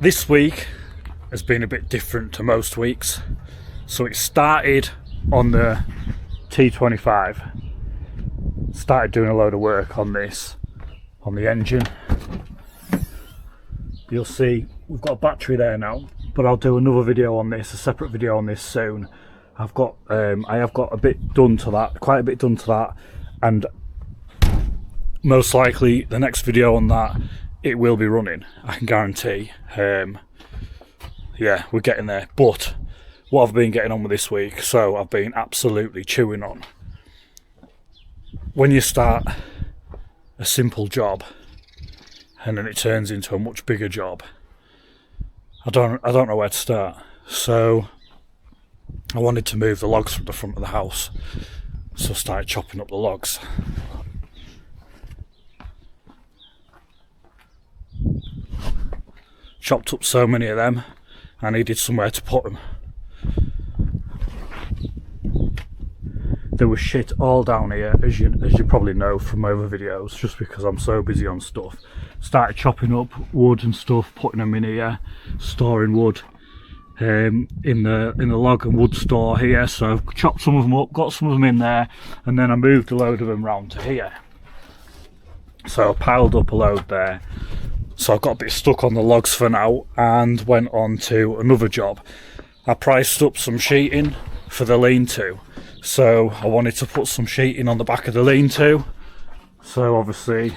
This week has been a bit different to most weeks. So it started on the T25. Started doing a load of work on this, on the engine. You'll see we've got a battery there now, but I'll do another video on this, a separate video on this soon. I have got a bit done to that, quite a bit done to that, and most likely the next video on that, it will be running, I can guarantee. Yeah, we're getting there. But what I've been getting on with this week, so I've been absolutely chewing on. When you start a simple job and then it turns into a much bigger job, I don't know where to start. So I wanted to move the logs from the front of the house, so I started chopping up the logs. Chopped up so many of them, I needed somewhere to put them. There was shit all down here, as you probably know from my other videos, just because I'm so busy on stuff. Started chopping up wood and stuff, putting them in here, storing wood in the log and wood store here. So I've chopped some of them up, got some of them in there, and then I moved a load of them round to here. So I piled up a load there. So I got a bit stuck on the logs for now and went on to another job. I priced up some sheeting for the lean-to. So I wanted to put some sheeting on the back of the lean-to. So obviously,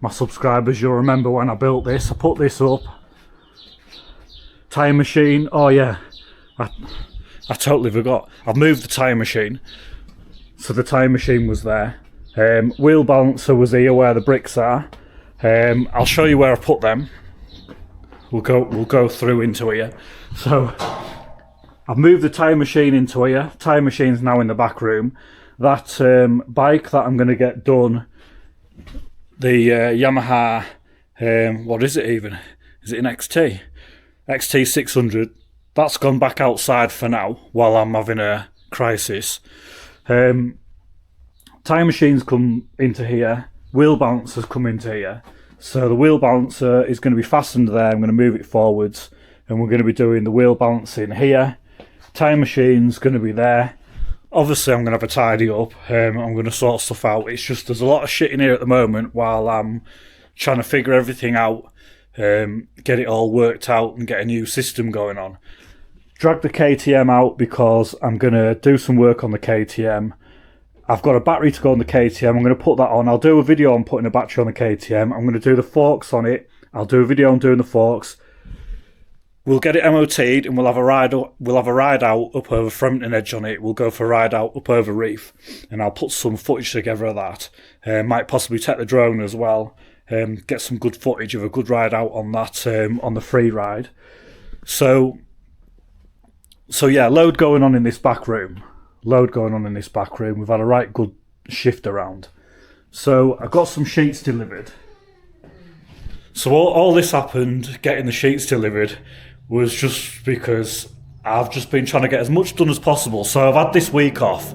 my subscribers, you'll remember when I built this, I put this up. Tyre machine, oh yeah, I totally forgot. I've moved the tyre machine. So the tyre machine was there. Wheel balancer was here where the bricks are. I'll show you where I put them. We'll go through into here. So I've moved the tyre machine into here. Tyre machine's now in the back room. That bike that I'm going to get done, the Yamaha, what is it even? Is it an XT? XT 600. That's gone back outside for now while I'm having a crisis. Tyre machines come into here. Wheel balancers come into here. So the wheel balancer is going to be fastened there. I'm going to move it forwards and we're going to be doing the wheel balancing here. Tyre machine's going to be there. Obviously I'm going to have a tidy up. I'm going to sort stuff out. It's just there's a lot of shit in here at the moment while I'm trying to figure everything out, get it all worked out and get a new system going on. Drag the KTM out because I'm going to do some work on the KTM. I've got a battery to go on the KTM. I'm going to put that on. I'll do a video on putting a battery on the KTM. I'm going to do the forks on it. I'll do a video on doing the forks. We'll get it MOT'd and we'll have a ride out up over Frampton Edge on it. We'll go for a ride out up over Reef, and I'll put some footage together of that. Might possibly take the drone as well. Get some good footage of a good ride out on that on the free ride. So yeah, load going on in this back room. We've had a right good shift around. So I got some sheets delivered. So all this happened, getting the sheets delivered, was just because I've just been trying to get as much done as possible. So I've had this week off.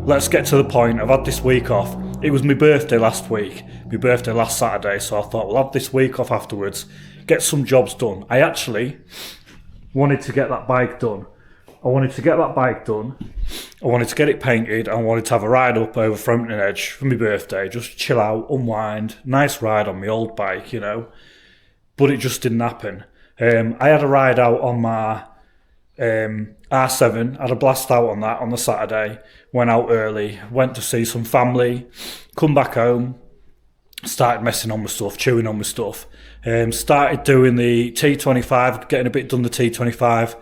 Let's get to the point. I've had this week off. It was my birthday last week, my birthday last Saturday. So I thought we'll have this week off afterwards, get some jobs done. I actually wanted to get that bike done. I wanted to get it painted. I wanted to have a ride up over Frampton Edge for my birthday, just chill out, unwind, nice ride on my old bike, you know. But it just didn't happen. I had a ride out on my R7, had a blast out on that on the Saturday, went out early, went to see some family, come back home, started messing on my stuff, chewing on my stuff, started doing the T25, getting a bit done the T25,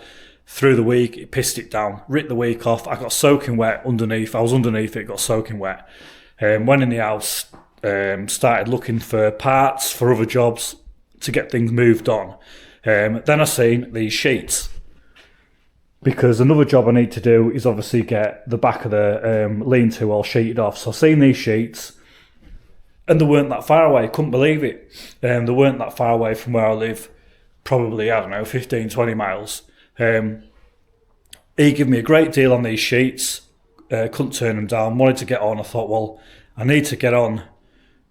through the week, it pissed it down, ripped the week off. I got soaking wet underneath. I was underneath it, got soaking wet. Went in the house, started looking for parts for other jobs to get things moved on. Then I seen these sheets, because another job I need to do is obviously get the back of the lean-to all sheeted off. So I seen these sheets, and they weren't that far away. Couldn't believe it. They weren't that far away from where I live. Probably, I don't know, 15, 20 miles. He gave me a great deal on these sheets, couldn't turn them down, wanted to get on. I thought, well, I need to get on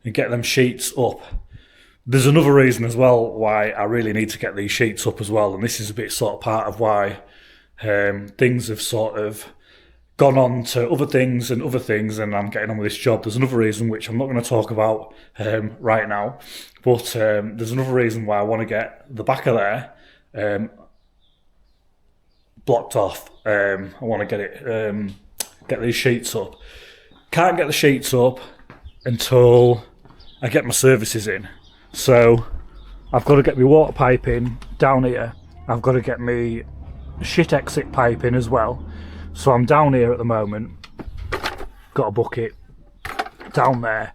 and get them sheets up. There's another reason as well why I really need to get these sheets up as well, and this is a bit sort of part of why things have sort of gone on to other things, and I'm getting on with this job. There's another reason which I'm not going to talk about right now, but there's another reason why I want to get the back of there blocked off. I want to get these sheets up. Can't get the sheets up until I get my services in. So I've got to get my water pipe in down here. I've got to get my shit exit pipe in as well. So I'm down here at the moment, got a bucket down there,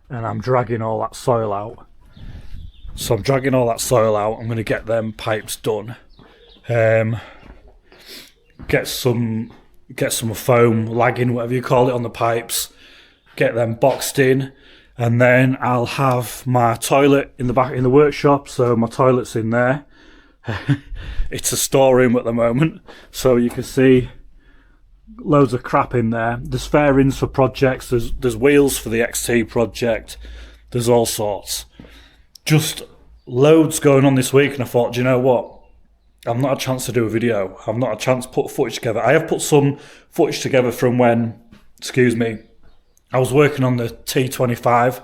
and I'm dragging all that soil out. So I'm dragging all that soil out. I'm going to get them pipes done. Get some foam, lagging, whatever you call it, on the pipes. Get them boxed in. And then I'll have my toilet in the workshop, so my toilet's in there. It's a storeroom at the moment, so you can see loads of crap in there. There's fairings for projects, there's wheels for the XT project, there's all sorts. Just loads going on this week, and I thought, do you know what? I've not had a chance to do a video. I've not had a chance to put footage together. I have put some footage together from when, I was working on the T25.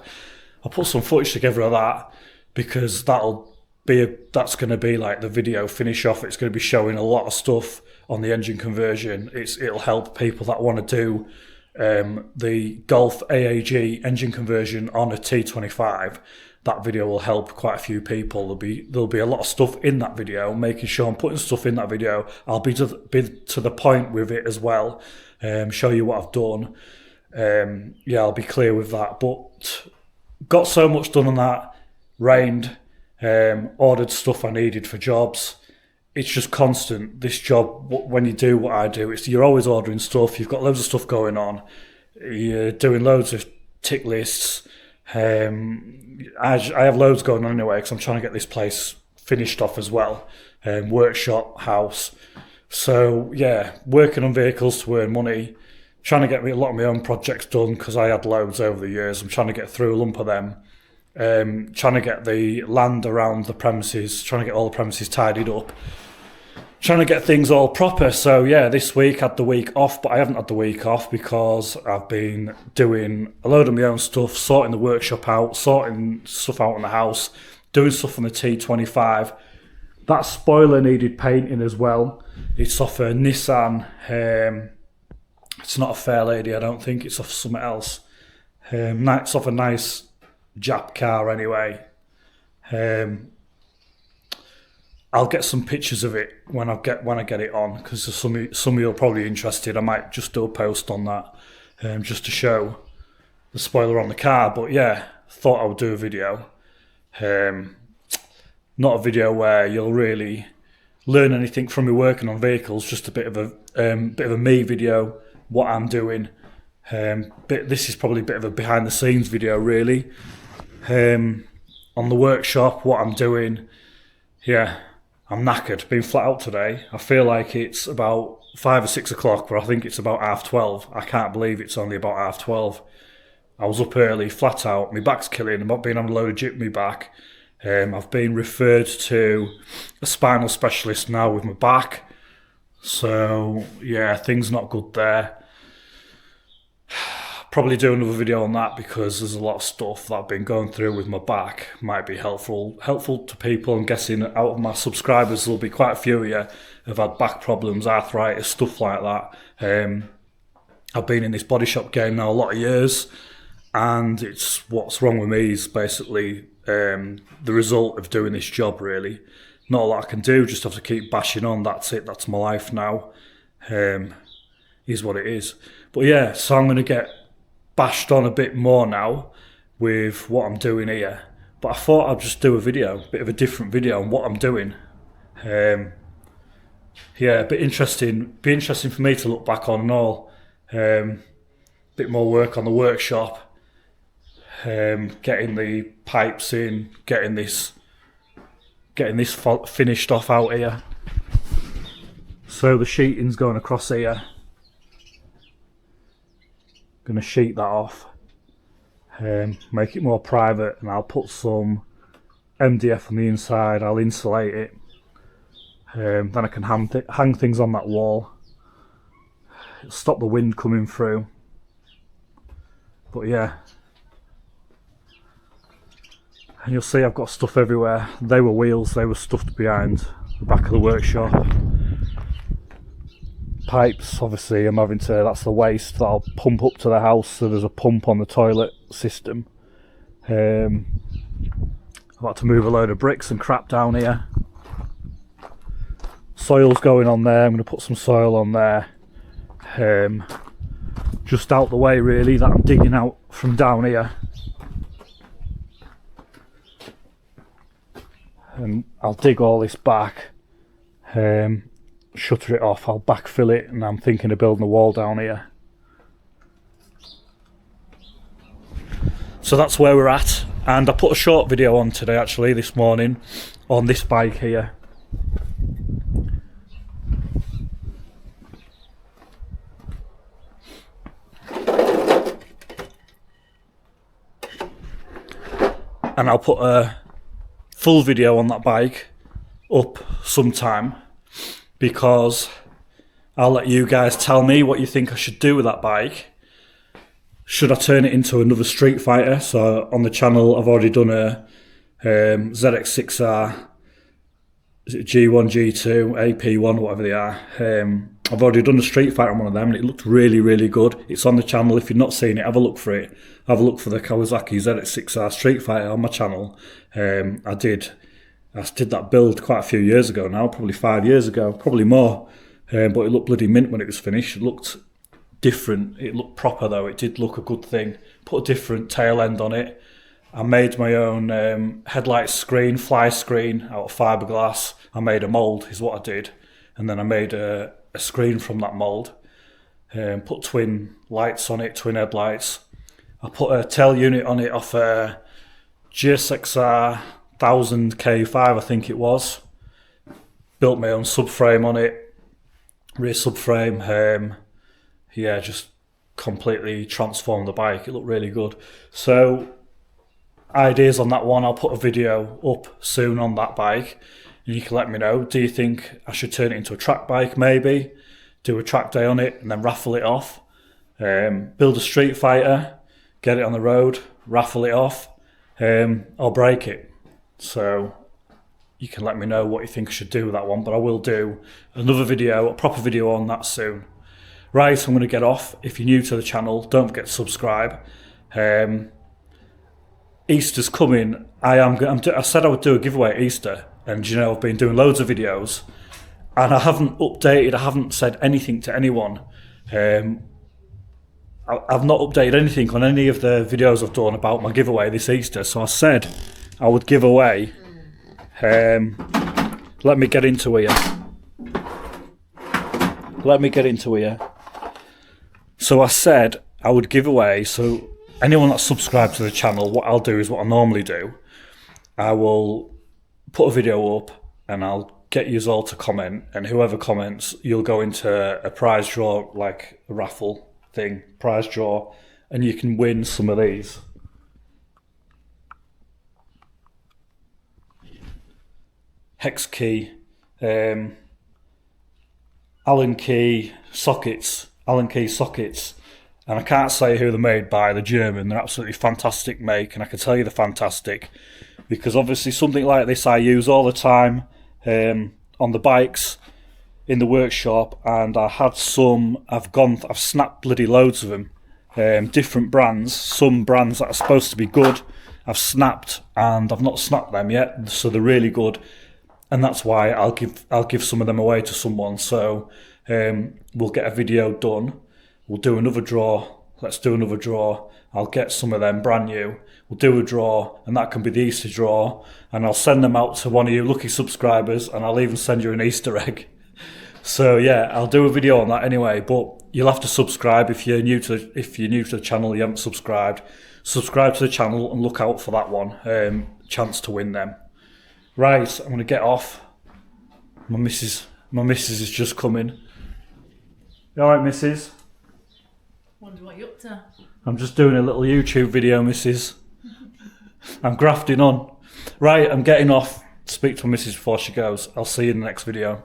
I put some footage together of that because that's going to be like the video finish off. It's going to be showing a lot of stuff on the engine conversion. It'll help people that want to do the Golf AAG engine conversion on a T25. That video will help quite a few people. There'll be a lot of stuff in that video, making sure I'm putting stuff in that video. I'll be to the point with it as well, show you what I've done. I'll be clear with that, but got so much done on that. Rained, ordered stuff I needed for jobs. It's just constant, this job. When you do what I do, you're always ordering stuff. You've got loads of stuff going on. You're doing loads of tick lists. I have loads going on anyway, because I'm trying to get this place finished off as well. Workshop, house. So yeah, working on vehicles to earn money. Trying to get a lot of my own projects done because I had loads over the years. I'm trying to get through a lump of them. Trying to get the land around the premises, trying to get all the premises tidied up. Trying to get things all proper. So yeah, this week I had the week off, but I haven't had the week off because I've been doing a load of my own stuff, sorting the workshop out, sorting stuff out in the house, doing stuff on the T25. That spoiler needed painting as well. It's off a Nissan. It's not a Fair Lady, I don't think. It's off something else. It's off a nice Jap car anyway. I'll get some pictures of it when I get it on, because some of you are probably interested. I might just do a post on that, just to show the spoiler on the car. But yeah, thought I would do a video. Not a video where you'll really learn anything from me working on vehicles. Just a bit of a me video. What I'm doing. This is probably a bit of a behind the scenes video really. On the workshop, what I'm doing. Yeah, I'm knackered, been flat out today. I feel like it's about 5 or 6 o'clock, but I think it's about 12:30. I can't believe it's only about 12:30. I was up early, flat out, my back's killing. I'm not being on a load of jip my back. I've been referred to a spinal specialist now with my back. So yeah, things not good there. Probably do another video on that because there's a lot of stuff that I've been going through with my back. Might be helpful to people. I'm guessing out of my subscribers there'll be quite a few of you who've had back problems, arthritis, stuff like that. I've been in this body shop game now a lot of years, and it's what's wrong with me is basically the result of doing this job really. Not a lot I can do, just have to keep bashing on. That's it, that's my life now. Is what it is. But yeah, so I'm going to get bashed on a bit more now with what I'm doing here. But I thought I'd just do a video, a bit of a different video on what I'm doing. Yeah, a bit interesting. Be interesting for me to look back on and all. Bit more work on the workshop. Getting the pipes in, getting this finished off out here. So the sheeting's going across here. Going to sheet that off, make it more private, and I'll put some MDF on the inside, I'll insulate it. Then I can hang things on that wall. It'll stop the wind coming through. But yeah. And you'll see I've got stuff everywhere. They were wheels, they were stuffed behind the back of the workshop. Pipes, obviously I'm having to, that's the waste that I'll pump up to the house, so there's a pump on the toilet system. I've had to move a load of bricks and crap down here. Soil's going on there, I'm going to put some soil on there. Just out the way really, that I'm digging out from down here. And I'll dig all this back, shutter it off, I'll backfill it, and I'm thinking of building a wall down here. So that's where we're at, and I put a short video on today actually, this morning, on this bike here. And I'll put a full video on that bike up sometime, because I'll let you guys tell me what you think I should do with that bike. Should I turn it into another Street Fighter? So on the channel I've already done a ZX6R, is it G1, G2, AP1, whatever they are. I've already done a Street Fighter on one of them and it looked really, really good. It's on the channel. If you've not seen it, have a look for it. Have a look for the Kawasaki ZX6R Street Fighter on my channel. I did that build quite a few years ago now, probably 5 years ago, probably more. But it looked bloody mint when it was finished. It looked different. It looked proper though. It did look a good thing. Put a different tail end on it. I made my own headlight screen, fly screen out of fiberglass. I made a mould is what I did. And then I made a screen from that mould. Put twin lights on it, twin headlights. I put a tail unit on it off a GSXR 1000K5 I think it was. Built my own subframe on it. Rear subframe. Yeah, just completely transformed the bike. It looked really good. So ideas on that one, I'll put a video up soon on that bike and you can let me know. Do you think I should turn it into a track bike maybe, do a track day on it and then raffle it off, build a Street Fighter, get it on the road, raffle it off, or break it? So you can let me know what you think I should do with that one, but I will do another video, a proper video on that soon. Right, I'm going to get off. If you're new to the channel, don't forget to subscribe. Easter's coming. I said I would do a giveaway at Easter, and you know I've been doing loads of videos, and I haven't updated. I haven't said anything to anyone. I've not updated anything on any of the videos I've done about my giveaway this Easter. So I said I would give away. Let me get into here. So I said I would give away. So anyone that's subscribed to the channel, what I'll do is what I normally do. I will put a video up and I'll get you all to comment, and whoever comments, you'll go into a prize draw, like a raffle thing, prize draw, and you can win some of these. Hex key, Allen key sockets, and I can't say who they're made by. They're German. They're absolutely fantastic make, and I can tell you they're fantastic because obviously something like this I use all the time on the bikes in the workshop, and I had some. I've snapped bloody loads of them, different brands. Some brands that are supposed to be good, I've snapped, and I've not snapped them yet, so they're really good. And that's why I'll give some of them away to someone. So we'll get a video done. We'll do another draw. Let's do another draw. I'll get some of them brand new. We'll do a draw, and that can be the Easter draw. And I'll send them out to one of you lucky subscribers, and I'll even send you an Easter egg. So yeah, I'll do a video on that anyway. But you'll have to subscribe if you're new to the channel. You haven't subscribed. Subscribe to the channel and look out for that one. Chance to win them. Right, I'm going to get off. My missus is just coming. You alright, missus? Wonder what you're up to. I'm just doing a little YouTube video, missus. I'm grafting on. Right, I'm getting off. Speak to my missus before she goes. I'll see you in the next video.